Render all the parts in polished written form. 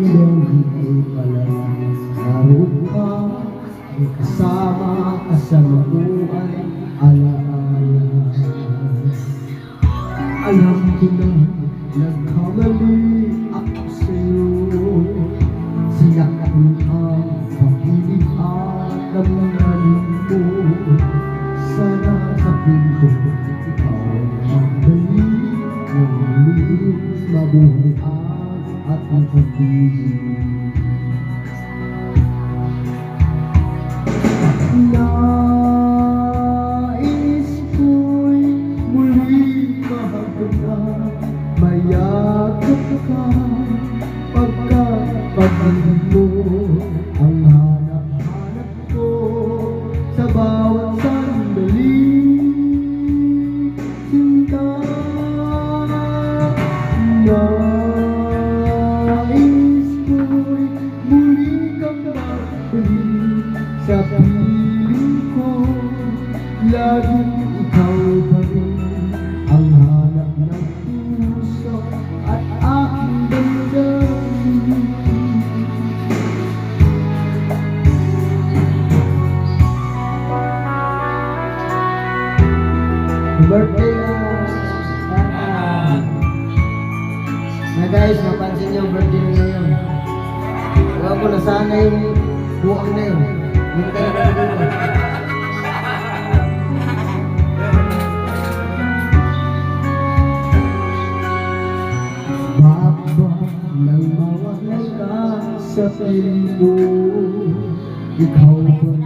ay pala naroon ka, may kasama ka sa mabuhay alaala. Alam ko na nagkamali ako sa'yo, sinaktan ang pag-ibig at damdamin mo. Sana sabihin ko ikaw ang dali ng lubos mabuhay at ang pag-ibig. Nais ko'y muli mahagdan, mayakap ka pagkapag-ibig mo. Ang hanap-hanap ko sa bawat sandali, sinta. Nais ko'y muli kang magbalik sa piling ko, laging ikaw pa rin ang hanap ng puso at aking damdamin. Birthday na guys, napansin niyo birthday na ngayon. Ewan ko na sana yung buwang na yun. Hindi tayo na dito. Baba nang mawala ka sa piling mo, ikaw pa rin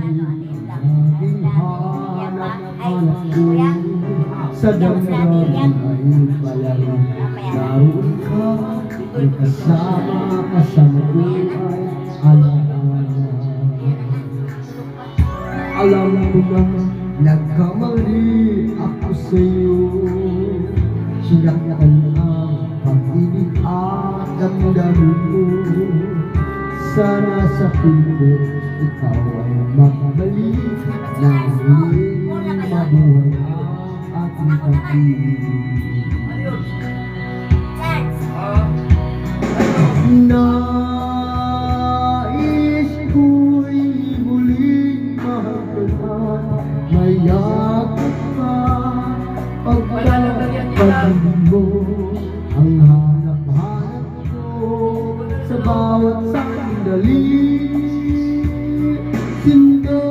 laging hanap-hanap ko. Sa damdamin ay pala naroon ka, may kasama ka sa mabuhay alaala. Alam ko na nagkamali ako sa'yo, sinaktan ang pag-ibig at damdamin mo. Sana sa puso ikaw ay makabalik ng muling mabuhay at ang pag-ibig. Nais ko'y muling mahagdan, mayakap ka pagkapag-ibig mo. Ang hanap-hanap ko sa bawat sandali, sinta.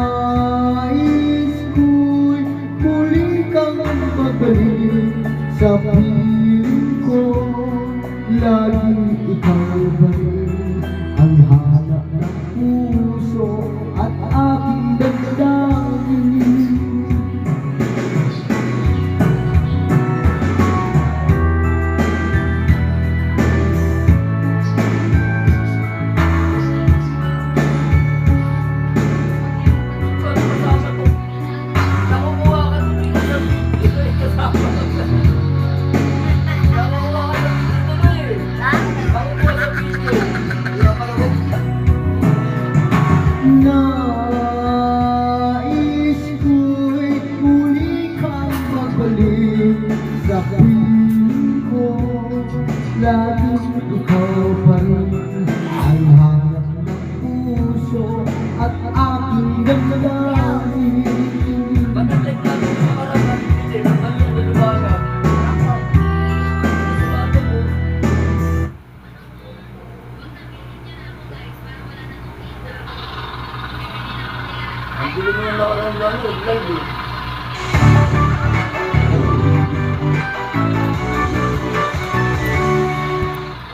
Nais ko'y muli kang magbalik sa piling ko, laging ikaw pa rin ang hanap ng puso at aking damdamin. Nais ko'y muli kang magbalik sa piling ko, laging ikaw pa rin ang hanap ng puso at aking damdamin. Ang gulo mo yung nakaraan live eh.